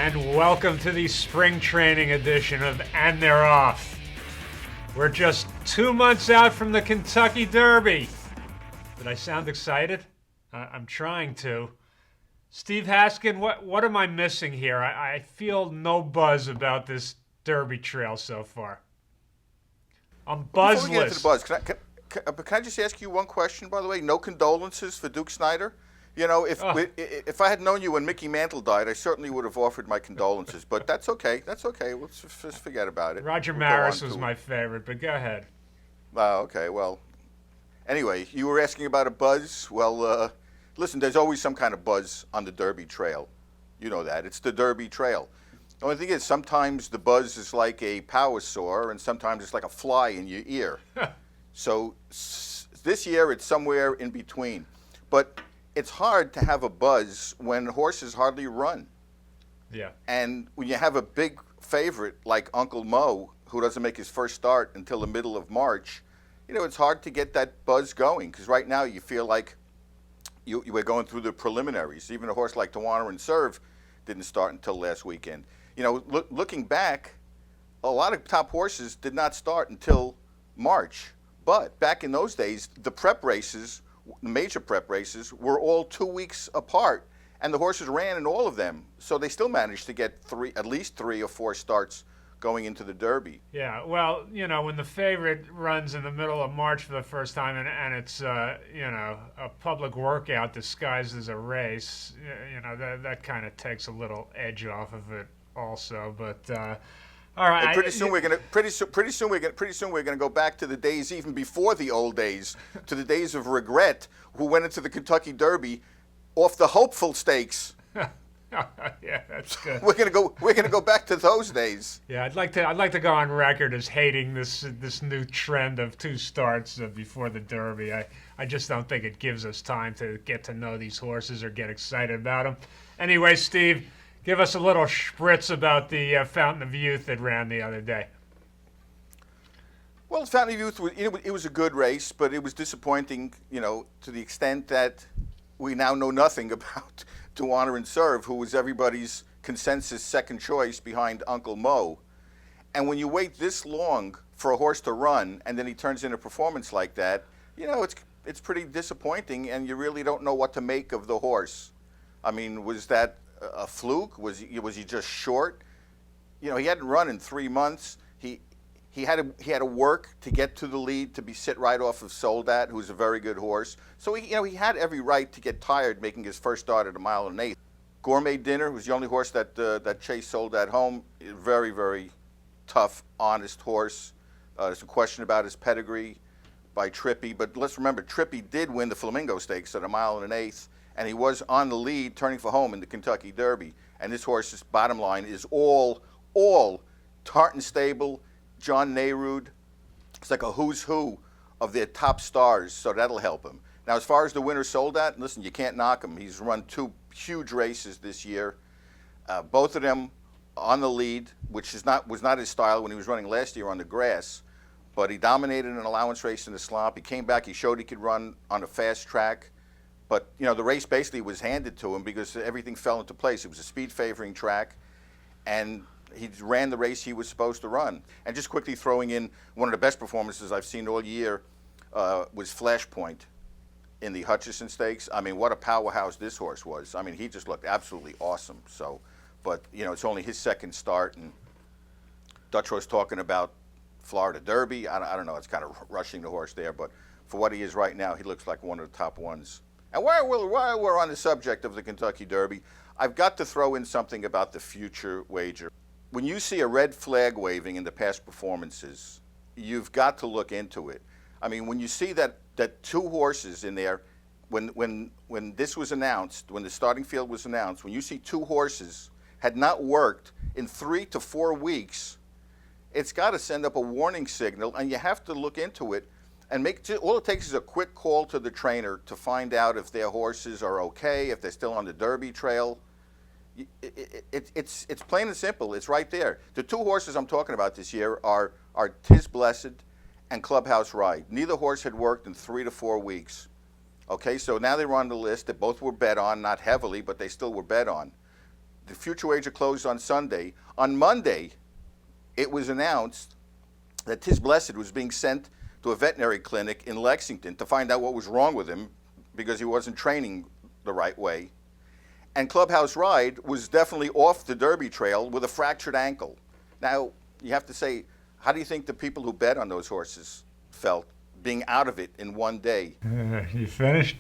and welcome to the spring training edition of And They're Off. We're just 2 months out from the Kentucky Derby. Did I sound excited? I'm trying to. Steve Haskin, what am I missing here? I feel no buzz about this Derby trail so far. I'm buzzless. Before we get into the buzz, can I just ask you one question, by the way? No condolences for Duke Snider? You know, if I had known you when Mickey Mantle died, I certainly would have offered my condolences. But that's okay. That's okay. Let's just forget about it. Roger Maris was my favorite, but go ahead. Okay. Well, anyway, you were asking about a buzz. Well, listen, there's always some kind of buzz on the Derby Trail. You know that. It's the Derby Trail. The only thing is, sometimes the buzz is like a power saw, and sometimes it's like a fly in your ear. So this year, it's somewhere in between. But it's hard to have a buzz when horses hardly run. Yeah. And when you have a big favorite like Uncle Mo, who doesn't make his first start until the middle of March, you know, it's hard to get that buzz going. Because right now you feel like you were going through the preliminaries. Even a horse like Lenny and Steve didn't start until last weekend. You know, looking back, a lot of top horses did not start until March. But back in those days, the prep races, major prep races, were all 2 weeks apart, and the horses ran in all of them. So they still managed to get at least 3 or 4 starts going into the Derby. Yeah, well, you know, when the favorite runs in the middle of March for the first time, and it's, you know, a public workout disguised as a race, you know, that kind of takes a little edge off of it also. But all right. And pretty soon we're gonna go back to the days even before the old days, to the days of regret, who went into the Kentucky Derby off the hopeful stakes. Yeah, that's good. We're gonna go back to those days. Yeah, I'd like to go on record as hating this new trend of 2 starts before the Derby. I just don't think it gives us time to get to know these horses or get excited about them. Anyway, Steve, give us a little spritz about the Fountain of Youth that ran the other day. Well, Fountain of Youth, it was a good race, but it was disappointing, you know, to the extent that we now know nothing about Lenny and Steve, who was everybody's consensus second choice behind Uncle Mo. And when you wait this long for a horse to run, and then he turns in a performance like that, you know, it's pretty disappointing, and you really don't know what to make of the horse. I mean, was that a fluke? Was he just short? You know, he hadn't run in 3 months. He had to work to get to the lead, to be sit right off of Soldat, who's a very good horse. So he had every right to get tired making his first start at 1 1/8. Gourmet Dinner was the only horse that chased Soldat home. Very, very tough, honest horse. There's a question about his pedigree by Trippy, but let's remember Trippy did win the Flamingo Stakes at 1 1/8. And he was on the lead, turning for home in the Kentucky Derby. And this horse's bottom line is all Tartan Stable, John Nehrude. It's like a who's who of their top stars, so that'll help him. Now, as far as the winner Soldat, listen, you can't knock him. He's run 2 huge races this year, both of them on the lead, which was not his style when he was running last year on the grass. But he dominated an allowance race in the slump. He came back. He showed he could run on a fast track. But, you know, the race basically was handed to him because everything fell into place. It was a speed-favoring track, and he ran the race he was supposed to run. And just quickly throwing in one of the best performances I've seen all year was Flashpoint in the Hutchison Stakes. I mean, what a powerhouse this horse was. I mean, he just looked absolutely awesome. So, but, you know, it's only his second start, and Dutch was talking about Florida Derby. I don't know, it's kind of rushing the horse there, but for what he is right now, he looks like one of the top ones. And while we're on the subject of the Kentucky Derby, I've got to throw in something about the future wager. When you see a red flag waving in the past performances, you've got to look into it. I mean, when you see that 2 horses in there, when this was announced, when the starting field was announced, when you see 2 horses had not worked in 3 to 4 weeks, it's got to send up a warning signal, and you have to look into it. And all it takes is a quick call to the trainer to find out if their horses are okay, if they're still on the Derby trail. It's plain and simple. It's right there. The 2 horses I'm talking about this year are Tis Blessed and Clubhouse Ride. Neither horse had worked in 3 to 4 weeks. Okay, so now they were on the list. They both were bet on, not heavily, but they still were bet on. The Future Wager closed on Sunday. On Monday, it was announced that Tis Blessed was being sent to a veterinary clinic in Lexington to find out what was wrong with him because he wasn't training the right way. And Clubhouse Ride was definitely off the Derby trail with a fractured ankle. Now, you have to say, how do you think the people who bet on those horses felt being out of it in one day? You finished?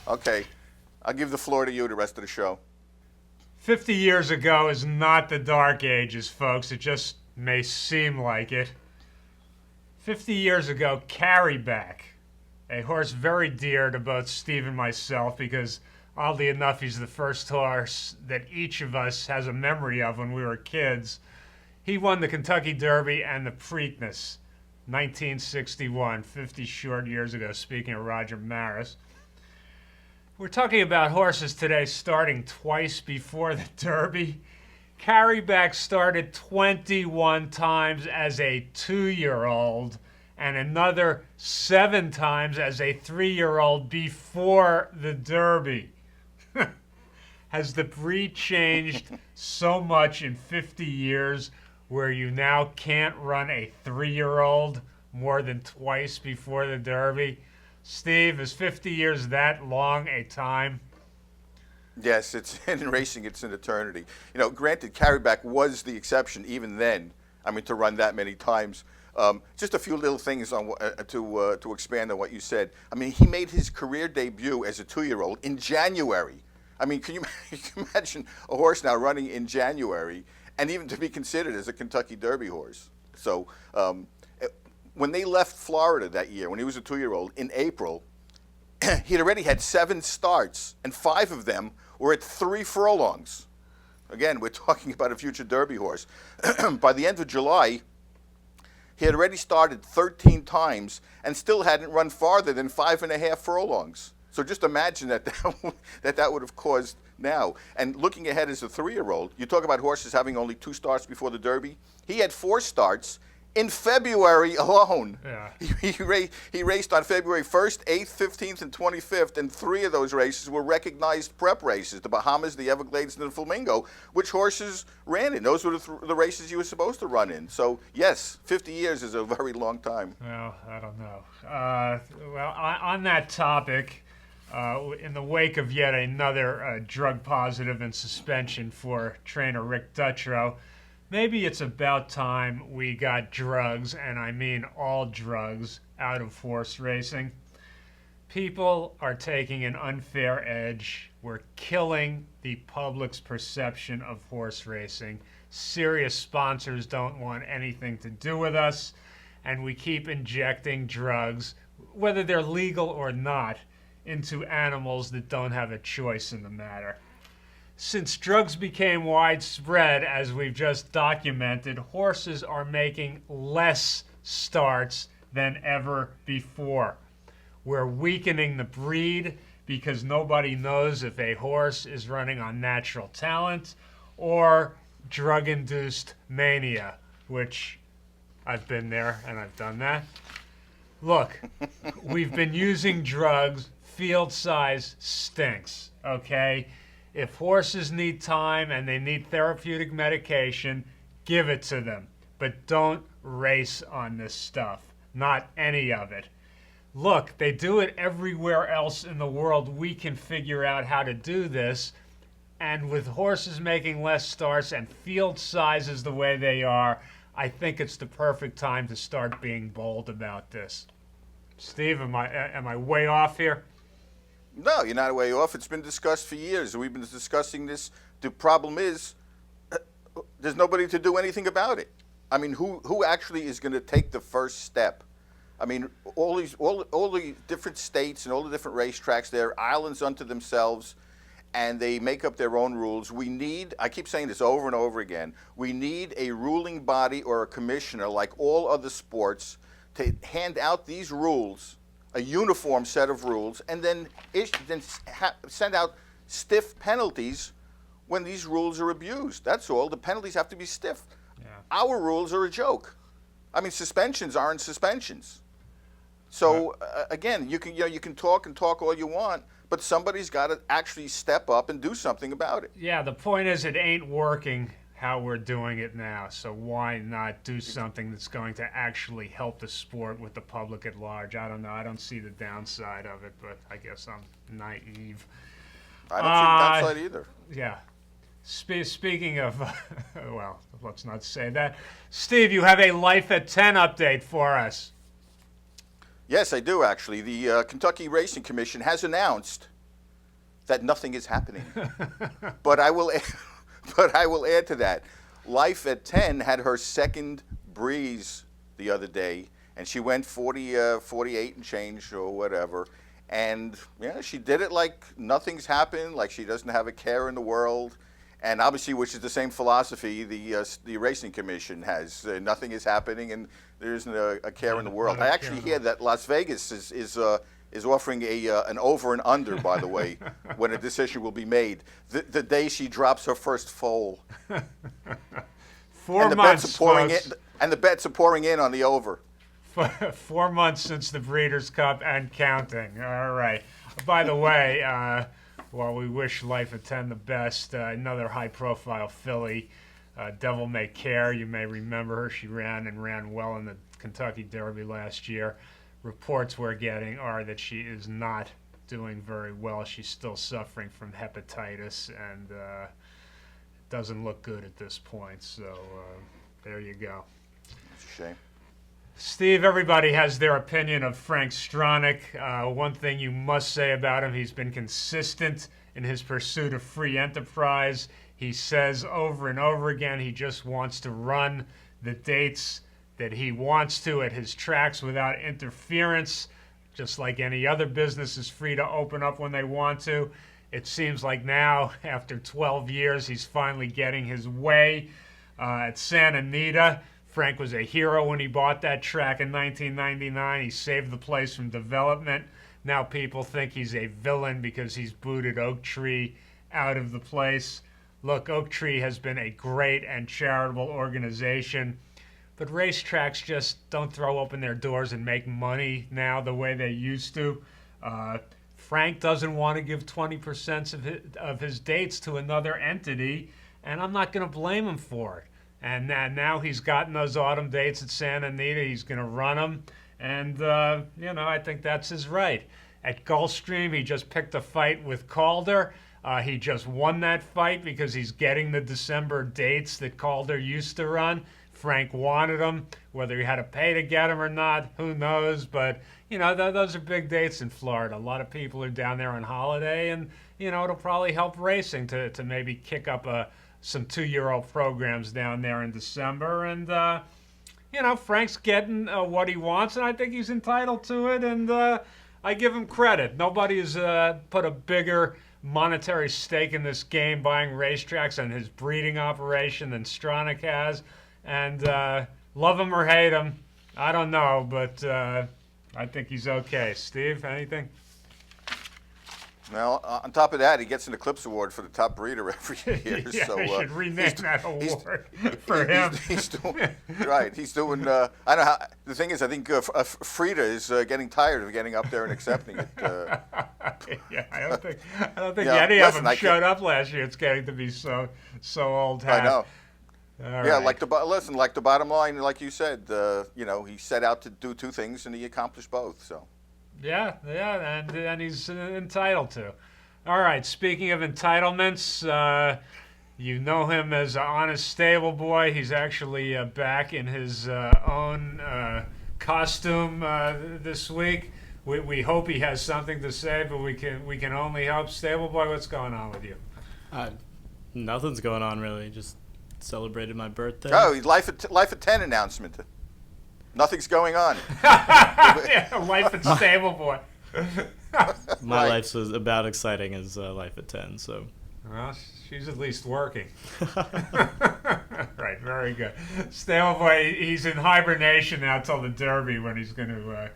Okay, I'll give the floor to you the rest of the show. 50 years ago is not the Dark Ages, folks. It just may seem like it. 50 years ago, Carryback, a horse very dear to both Steve and myself because, oddly enough, he's the first horse that each of us has a memory of when we were kids. He won the Kentucky Derby and the Preakness, 1961, 50 short years ago, speaking of Roger Maris. We're talking about horses today starting twice before the Derby. Carryback started 21 times as a 2-year-old and another 7 times as a 3-year-old before the Derby. Has the breed changed so much in 50 years where you now can't run a 3-year-old more than twice before the Derby? Steve, is 50 years that long a time? Yes, it's in racing, it's an eternity. You know, granted, Carryback was the exception even then. I mean, to run that many times. Just a few little things on to expand on what you said. I mean, he made his career debut as a 2-year-old in January. I mean, can you imagine a horse now running in January and even to be considered as a Kentucky Derby horse? So when they left Florida that year, when he was a 2-year-old, in April, he'd already had 7 starts, and 5 of them were at 3 furlongs. Again, we're talking about a future Derby horse. By the end of July, he had already started 13 times and still hadn't run farther than 5.5 furlongs. So just imagine that would have caused now. And looking ahead as a 3-year-old, you talk about horses having only 2 starts before the Derby. He had 4 starts in February alone. Yeah. He raced on February 1st, 8th, 15th, and 25th, and 3 of those races were recognized prep races, the Bahamas, the Everglades, and the Flamingo, which horses ran in. Those were the races you were supposed to run in. So, yes, 50 years is a very long time. Well, I don't know. On that topic, in the wake of yet another drug positive and suspension for trainer Rick Dutrow, maybe it's about time we got drugs, and I mean all drugs, out of horse racing. People are taking an unfair edge. We're killing the public's perception of horse racing. Serious sponsors don't want anything to do with us, and we keep injecting drugs, whether they're legal or not, into animals that don't have a choice in the matter. Since drugs became widespread, as we've just documented, horses are making less starts than ever before. We're weakening the breed because nobody knows if a horse is running on natural talent or drug-induced mania, which I've been there and I've done that. Look, we've been using drugs. Field size stinks, okay? If horses need time and they need therapeutic medication, give it to them. But don't race on this stuff. Not any of it. Look, they do it everywhere else in the world. We can figure out how to do this. And with horses making less starts and field sizes the way they are, I think it's the perfect time to start being bold about this. Steve, am I way off here? No, you're not way off. It's been discussed for years. We've been discussing this. The problem is there's nobody to do anything about it. I mean, who actually is going to take the first step? I mean, all the different states and all the different racetracks, they're islands unto themselves, and they make up their own rules. We need, I keep saying this over and over again, we need a ruling body or a commissioner like all other sports to hand out these rules, a uniform set of rules, and then send out stiff penalties when these rules are abused. That's all. The penalties have to be stiff. Yeah. Our rules are a joke. I mean, suspensions aren't suspensions. So again, you can talk and talk all you want, but somebody's got to actually step up and do something about it. Yeah, the point is it ain't working how we're doing it now. So why not do something that's going to actually help the sport with the public at large? I don't know. I don't see the downside of it, but I guess I'm naive. I don't see the downside either. Yeah. Speaking of, well, let's not say that. Steve, you have a Life at 10 update for us. Yes, I do actually. The Kentucky Racing Commission has announced that nothing is happening. But I will add to that. Life at 10 had her second breeze the other day, and she went 48 and change or whatever. And yeah, she did it like nothing's happened, like she doesn't have a care in the world. And obviously, which is the same philosophy the Racing Commission has. Nothing is happening, and there isn't a care in the world. I actually hear that Las Vegas is offering an over and under, by the way, when a decision will be made. The day she drops her first foal. 4 months, and the bets are pouring in on the over. 4 months since the Breeders' Cup and counting. All right. By the way, while we wish Life at 10 the best, another high-profile filly, Devil May Care. You may remember her. She ran well in the Kentucky Derby last year. Reports we're getting are that she is not doing very well. She's still suffering from hepatitis, and it doesn't look good at this point. So there you go. It's a shame. Steve, everybody has their opinion of Frank Stronach. One thing you must say about him, he's been consistent in his pursuit of free enterprise. He says over and over again he just wants to run the dates that he wants to at his tracks without interference, just like any other business is free to open up when they want to. It seems like now, after 12 years, he's finally getting his way. At Santa Anita, Frank was a hero when he bought that track in 1999. He saved the place from development. Now people think he's a villain because he's booted Oak Tree out of the place. Look, Oak Tree has been a great and charitable organization, but racetracks just don't throw open their doors and make money now the way they used to. Frank doesn't want to give 20% of his dates to another entity, and I'm not going to blame him for it. And now he's gotten those autumn dates at Santa Anita. He's going to run them. And, I think that's his right. At Gulfstream, he just picked a fight with Calder. He just won that fight because he's getting the December dates that Calder used to run. Frank wanted them. Whether he had to pay to get them or not, who knows? But, those are big dates in Florida. A lot of people are down there on holiday. And, it'll probably help racing to maybe kick up some 2-year-old programs down there in December. And, Frank's getting what he wants, and I think he's entitled to it, and I give him credit. Nobody has put a bigger monetary stake in this game, buying racetracks and his breeding operation, than Stronach has. And love him or hate him, I don't know, but I think he's okay. Steve, anything? Well, on top of that, he gets an Eclipse Award for the top breeder every year. Yeah, so we should rename that award for him. He's doing right. He's doing. I don't know how. The thing is, I think Frida is getting tired of getting up there and accepting it. Yeah, I don't think any of them showed up last year. It's getting to be so old hat. I know. All yeah, right. like the bottom line, like you said, he set out to do two things and he accomplished both. So. Yeah, and he's entitled to. All right, speaking of entitlements, you know him as an honest stable boy. He's actually back in his own costume this week. We hope he has something to say, but we can only hope. Stable boy, what's going on with you? Nothing's going on really. Just celebrated my birthday. Oh, Life at 10 announcement. Nothing's going on. Yeah, Life at Stable Boy. My life's about exciting as Life at 10, so. Well, she's at least working. Right, very good. Stable Boy, he's in hibernation now till the Derby, when he's going to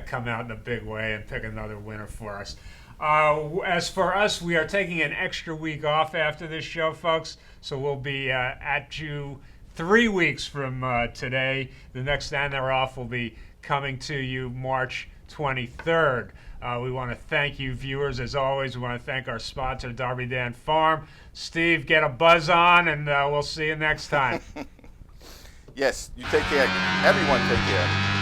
come out in a big way and pick another winner for us. As for us, we are taking an extra week off after this show, folks, so we'll be at you 3 weeks from today. The next time they're off will be coming to you March 23rd. We want to thank you, viewers, as always. We want to thank our sponsor, Darby Dan Farm. Steve, get a buzz on, and we'll see you next time. Yes, you take care. Everyone take care.